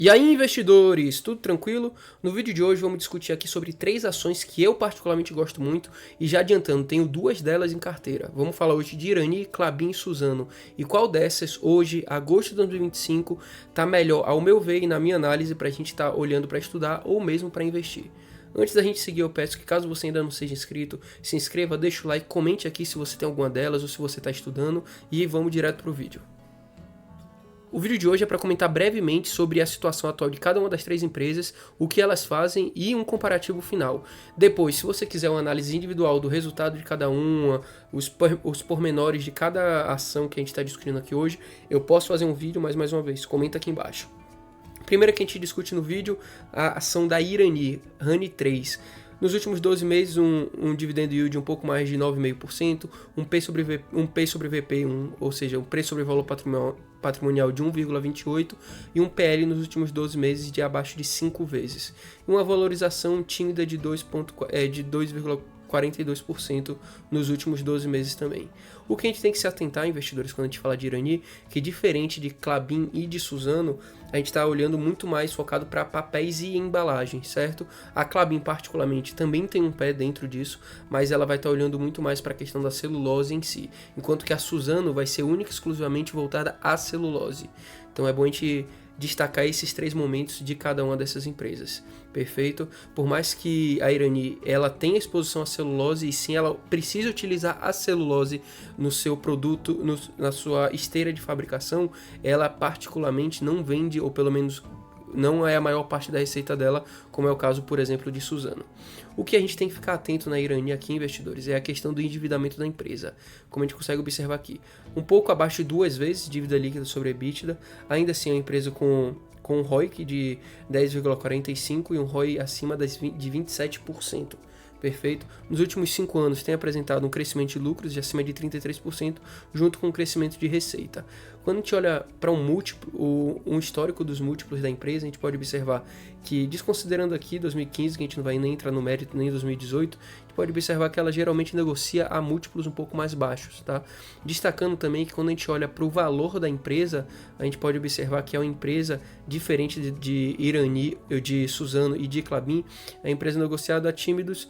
E aí, investidores, tudo tranquilo? No vídeo de hoje vamos discutir aqui sobre 3 ações que eu particularmente gosto muito e já adiantando, tenho 2 delas em carteira. Vamos falar hoje de Irani, Klabin e Suzano. E qual dessas hoje, agosto de 2025, tá melhor ao meu ver e na minha análise para a gente estar olhando para estudar ou mesmo para investir. Antes da gente seguir, eu peço que caso você ainda não seja inscrito, se inscreva, deixa o like, comente aqui se você tem alguma delas ou se você está estudando e vamos direto pro vídeo. O vídeo de hoje é para comentar brevemente sobre a situação atual de cada uma das 3 empresas, o que elas fazem e um comparativo final. Depois, se você quiser uma análise individual do resultado de cada uma, os pormenores de cada ação que a gente está discutindo aqui hoje, eu posso fazer um vídeo, mas mais uma vez, comenta aqui embaixo. Primeiro que a gente discute no vídeo, a ação da Irani, RANI 3. Nos últimos 12 meses, um dividend yield um pouco mais de 9,5%, um P sobre VP, ou seja, um preço sobre valor patrimonial de 1,28 e um PL nos últimos 12 meses de abaixo de 5 vezes. E uma valorização tímida de 2,42% nos últimos 12 meses também. O que a gente tem que se atentar, investidores, quando a gente fala de Irani, que diferente de Klabin e de Suzano, a gente está olhando muito mais focado para papéis e embalagens, certo? A Klabin, particularmente, também tem um pé dentro disso, mas ela vai estar olhando muito mais para a questão da celulose em si, enquanto que a Suzano vai ser única e exclusivamente voltada à celulose. Então é bom a gente destacar esses 3 momentos de cada uma dessas empresas, perfeito? Por mais que a Irani ela tenha exposição à celulose e sim ela precisa utilizar a celulose no seu produto, na sua esteira de fabricação, ela particularmente não vende, ou pelo menos não é a maior parte da receita dela, como é o caso, por exemplo, de Suzano. O que a gente tem que ficar atento na Irani aqui, investidores, é a questão do endividamento da empresa. Como a gente consegue observar aqui, um pouco abaixo de 2 vezes dívida líquida sobre EBITDA, ainda assim é uma empresa com um ROIC de 10,45 e um ROI acima de 27%. Perfeito? Nos últimos 5 anos tem apresentado um crescimento de lucros de acima de 33%, junto com um crescimento de receita. Quando a gente olha para um histórico dos múltiplos da empresa, a gente pode observar que, desconsiderando aqui 2015, que a gente não vai nem entrar no mérito, nem 2018, a gente pode observar que ela geralmente negocia a múltiplos um pouco mais baixos, tá? Destacando também que quando a gente olha para o valor da empresa, a gente pode observar que é uma empresa diferente de Irani, de Suzano e de Klabin, é a empresa negociada a tímidos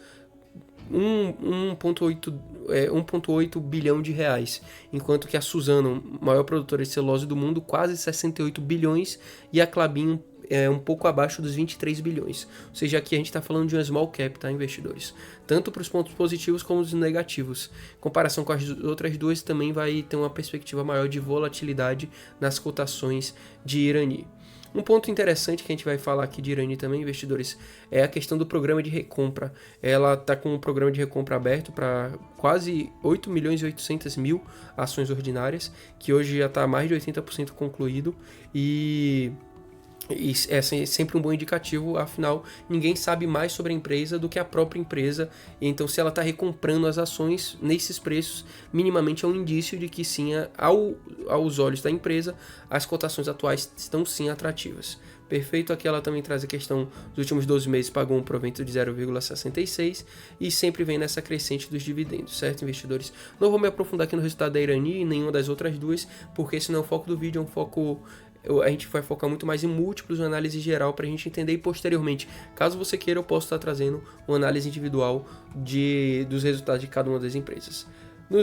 1,8 bilhão de reais, enquanto que a Suzano, maior produtora de celulose do mundo, quase 68 bilhões, e a Klabin é um pouco abaixo dos 23 bilhões. Ou seja, aqui a gente está falando de uma small cap, tá, investidores? Tanto para os pontos positivos como os negativos. Em comparação com as outras duas, também vai ter uma perspectiva maior de volatilidade nas cotações de Irani. Um ponto interessante que a gente vai falar aqui de Irani também, investidores, é a questão do programa de recompra. Ela está com um programa de recompra aberto para quase 8 milhões e 800 mil ações ordinárias, que hoje já está mais de 80% concluído e é sempre um bom indicativo, afinal, ninguém sabe mais sobre a empresa do que a própria empresa, então se ela está recomprando as ações nesses preços, minimamente é um indício de que sim, aos olhos da empresa, as cotações atuais estão sim atrativas. Perfeito, aqui ela também traz a questão dos últimos 12 meses pagou um provento de 0,66 e sempre vem nessa crescente dos dividendos, certo, investidores? Não vou me aprofundar aqui no resultado da Irani e nenhuma das outras duas, porque esse não é o foco do vídeo, é um foco... A gente vai focar muito mais em múltiplos, uma análise geral para a gente entender e posteriormente, caso você queira, eu posso estar trazendo uma análise individual dos resultados de cada uma das empresas. No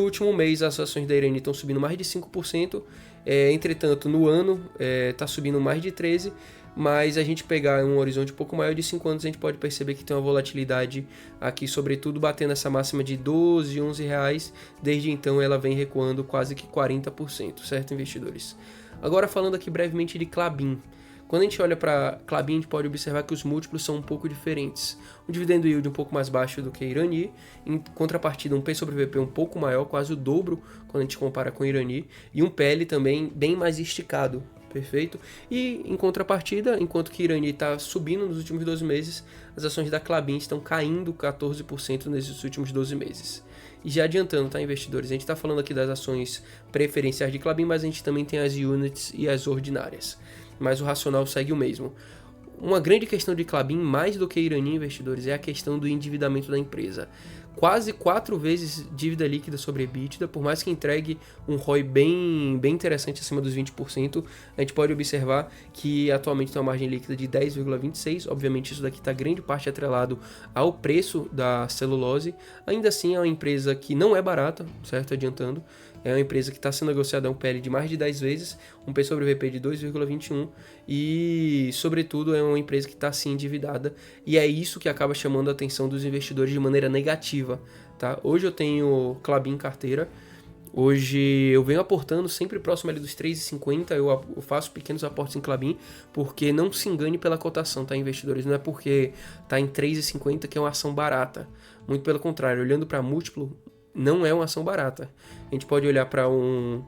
último mês, as ações da Irani estão subindo mais de 5%, entretanto, no ano está subindo mais de 13%, mas a gente pegar um horizonte um pouco maior de 5 anos, a gente pode perceber que tem uma volatilidade aqui, sobretudo batendo essa máxima de 12, 11 reais, desde então ela vem recuando quase que 40%, certo, investidores? Agora falando aqui brevemente de Klabin. Quando a gente olha para Klabin, a gente pode observar que os múltiplos são um pouco diferentes. Um dividendo yield um pouco mais baixo do que Irani, em contrapartida um P sobre VP um pouco maior, quase o dobro quando a gente compara com Irani, e um PL também bem mais esticado, perfeito? E em contrapartida, enquanto que Irani está subindo nos últimos 12 meses, as ações da Klabin estão caindo 14% nesses últimos 12 meses. E já adiantando, tá, investidores? A gente está falando aqui das ações preferenciais de Klabin, mas a gente também tem as units e as ordinárias. Mas o racional segue o mesmo. Uma grande questão de Klabin, mais do que Irani, investidores, é a questão do endividamento da empresa. quase 4 vezes dívida líquida sobre EBITDA, por mais que entregue um ROI bem interessante acima dos 20%, a gente pode observar que atualmente tem uma margem líquida de 10,26%, obviamente isso daqui está grande parte atrelado ao preço da celulose, ainda assim é uma empresa que não é barata, certo? Adiantando, é uma empresa que está sendo negociada a um PL de mais de 10 vezes, um P sobre VP de 2,21 e, sobretudo, é uma empresa que está sim endividada e é isso que acaba chamando a atenção dos investidores de maneira negativa. Tá? Hoje eu tenho Klabin em carteira, hoje eu venho aportando sempre próximo ali dos 3,50, eu faço pequenos aportes em Klabin, porque não se engane pela cotação, tá, investidores? Não é porque tá em 3,50 que é uma ação barata, muito pelo contrário, olhando para múltiplo, não é uma ação barata. A gente pode olhar para um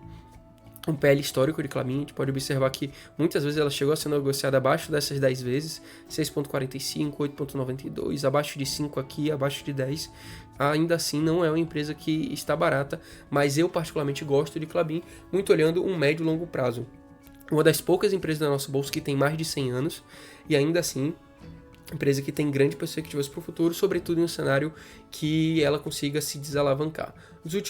PL histórico de Klabin, a gente pode observar que muitas vezes ela chegou a ser negociada abaixo dessas 10 vezes, 6,45, 8,92, abaixo de 5 aqui, abaixo de 10. Ainda assim não é uma empresa que está barata, mas eu particularmente gosto de Klabin, muito olhando um médio e longo prazo. Uma das poucas empresas da nossa bolsa que tem mais de 100 anos, e ainda assim empresa que tem grandes perspectivas para o futuro, sobretudo em um cenário que ela consiga se desalavancar.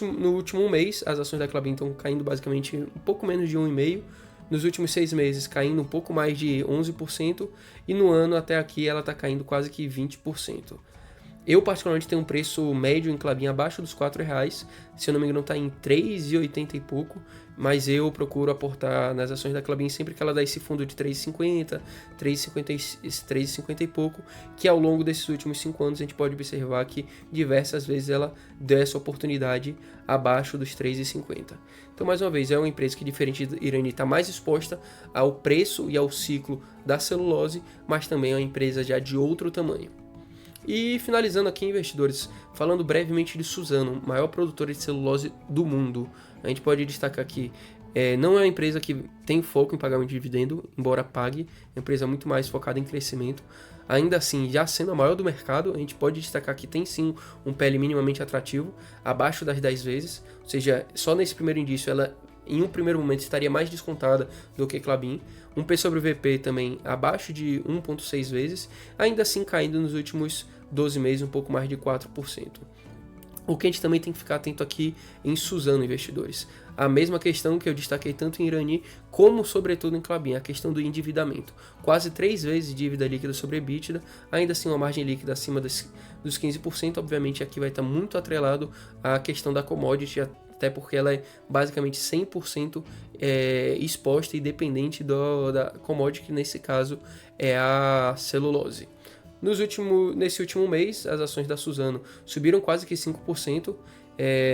No último mês, as ações da Klabin estão caindo basicamente um pouco menos de 1,5%, nos últimos 6 meses caindo um pouco mais de 11%, e no ano até aqui ela está caindo quase que 20%. Eu particularmente tenho um preço médio em Klabin abaixo dos R$4, se eu não me engano está em 3,80 e pouco, mas eu procuro aportar nas ações da Klabin sempre que ela dá esse fundo de 3,50, 3,50 e pouco, que ao longo desses últimos 5 anos a gente pode observar que diversas vezes ela deu essa oportunidade abaixo dos 3,50. Então, mais uma vez, é uma empresa que, diferente da Irani, está mais exposta ao preço e ao ciclo da celulose, mas também é uma empresa já de outro tamanho. E finalizando aqui, investidores, falando brevemente de Suzano, maior produtora de celulose do mundo. A gente pode destacar que não é uma empresa que tem foco em pagamento de dividendo, embora pague, é uma empresa muito mais focada em crescimento. Ainda assim, já sendo a maior do mercado, a gente pode destacar que tem sim um PL minimamente atrativo, abaixo das 10 vezes, ou seja, só nesse primeiro indício ela em um primeiro momento estaria mais descontada do que Klabin, um P sobre VP também abaixo de 1,6 vezes, ainda assim caindo nos últimos 12 meses um pouco mais de 4%. O que a gente também tem que ficar atento aqui em Suzano, investidores. A mesma questão que eu destaquei tanto em Irani, como sobretudo em Klabin, a questão do endividamento. Quase 3 vezes dívida líquida sobre EBITDA, ainda assim uma margem líquida acima dos 15%, obviamente aqui vai estar muito atrelado à questão da commodity, até porque ela é basicamente 100% exposta e dependente da commodity, que nesse caso é a celulose. Nesse último mês, as ações da Suzano subiram quase que 5%.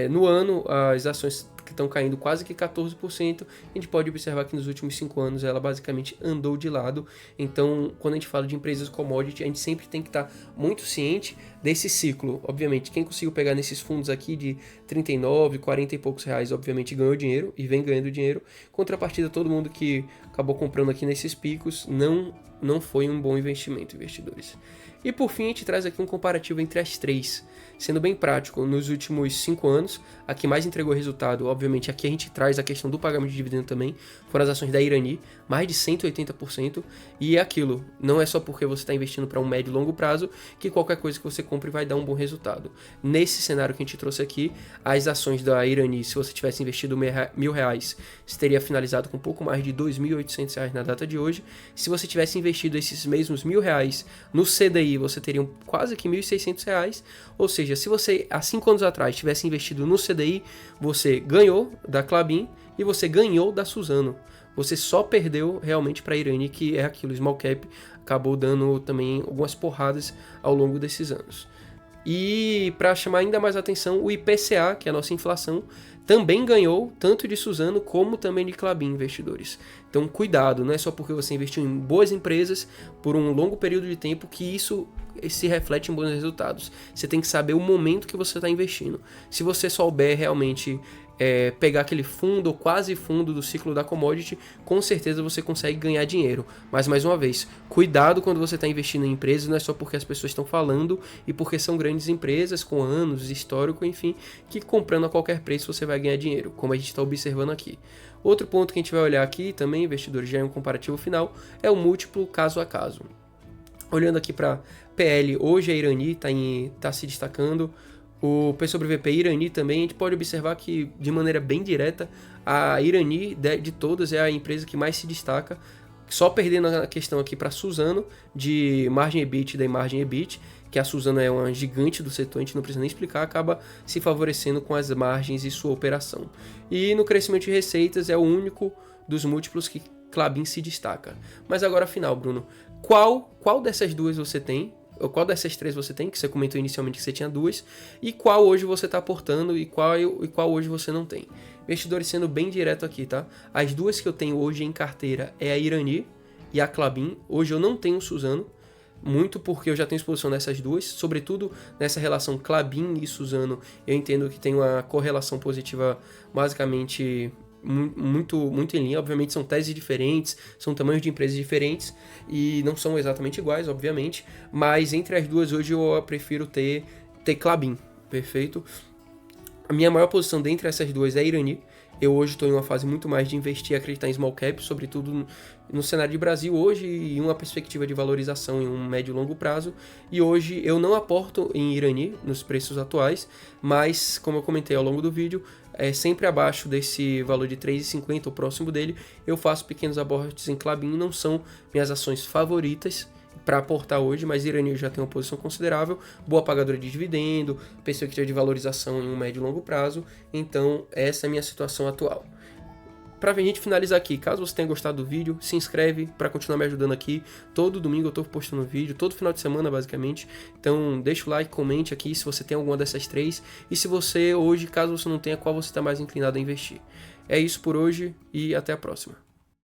No ano, as ações que estão caindo quase que 14%. A gente pode observar que nos últimos 5 anos ela basicamente andou de lado. Então, quando a gente fala de empresas commodity, a gente sempre tem que estar muito ciente desse ciclo. Obviamente, quem conseguiu pegar nesses fundos aqui de 39, 40 e poucos reais, obviamente ganhou dinheiro e vem ganhando dinheiro. Contrapartida, todo mundo que acabou comprando aqui nesses picos não foi um bom investimento, investidores. E por fim, a gente traz aqui um comparativo entre as três, sendo bem prático. Nos últimos 5 anos, a que mais entregou resultado, obviamente aqui a gente traz a questão do pagamento de dividendo também, foram as ações da Irani, mais de 180%, e é aquilo, não é só porque você está investindo para um médio e longo prazo que qualquer coisa que você compre vai dar um bom resultado. Nesse cenário que a gente trouxe aqui, as ações da Irani, se você tivesse investido R$1.000, você teria finalizado com um pouco mais de R$2.800 na data de hoje. Se você tivesse investido esses mesmos R$1.000 no CDI, você teria quase que R$1.600, ou seja, se você há 5 anos atrás tivesse investido no CDI, você ganhou da Klabin e você ganhou da Suzano. Você só perdeu realmente para a Irani, que é aquilo, small cap, acabou dando também algumas porradas ao longo desses anos. E para chamar ainda mais atenção, o IPCA, que é a nossa inflação, também ganhou tanto de Suzano como também de Klabin, investidores. Então cuidado, não é só porque você investiu em boas empresas por um longo período de tempo que isso se reflete em bons resultados. Você tem que saber o momento que você está investindo. Se você souber realmente pegar aquele fundo ou quase fundo do ciclo da commodity, com certeza você consegue ganhar dinheiro. Mas mais uma vez, cuidado quando você está investindo em empresas, não é só porque as pessoas estão falando e porque são grandes empresas com anos, histórico, enfim, que comprando a qualquer preço você vai ganhar dinheiro, como a gente está observando aqui. Outro ponto que a gente vai olhar aqui também, investidores, já é um comparativo final, é o múltiplo caso a caso. Olhando aqui para PL, hoje a Irani está se destacando. O P/VP Irani também, a gente pode observar que, de maneira bem direta, a Irani, de todas, é a empresa que mais se destaca, só perdendo a questão aqui para a Suzano, de margem EBITDA e margem EBIT, que a Suzano é uma gigante do setor, a gente não precisa nem explicar, acaba se favorecendo com as margens e sua operação. E no crescimento de receitas é o único dos múltiplos que Klabin se destaca. Mas agora, afinal, Bruno, qual dessas duas você tem? Ou qual dessas três você tem, que você comentou inicialmente que você tinha duas, e qual hoje você está aportando e qual hoje você não tem? Investidores, sendo bem direto aqui, tá? As duas que eu tenho hoje em carteira é a Irani e a Klabin. Hoje eu não tenho Suzano, muito porque eu já tenho exposição nessas duas, sobretudo nessa relação Klabin e Suzano. Eu entendo que tem uma correlação positiva basicamente muito em linha. Obviamente são teses diferentes, são tamanhos de empresas diferentes e não são exatamente iguais, obviamente, mas entre as duas hoje eu prefiro ter Klabin, perfeito? A minha maior posição dentre essas duas é a Irani. Eu hoje estou em uma fase muito mais de investir e acreditar em small cap, sobretudo no cenário de Brasil hoje e uma perspectiva de valorização em um médio e longo prazo. E hoje eu não aporto em Irani nos preços atuais, mas como eu comentei ao longo do vídeo, sempre abaixo desse valor de 3,50 ou próximo dele, eu faço pequenos aportes em Klabin. Não são minhas ações favoritas para aportar hoje, mas Irani já tem uma posição considerável, boa pagadora de dividendo, perspectiva de valorização em um médio e longo prazo, então essa é a minha situação atual. Para a gente finalizar aqui, caso você tenha gostado do vídeo, se inscreve para continuar me ajudando aqui. Todo domingo eu estou postando vídeo, todo final de semana basicamente, então deixa o like, comente aqui se você tem alguma dessas três, e se você hoje, caso você não tenha, qual você está mais inclinado a investir. É isso por hoje e até a próxima.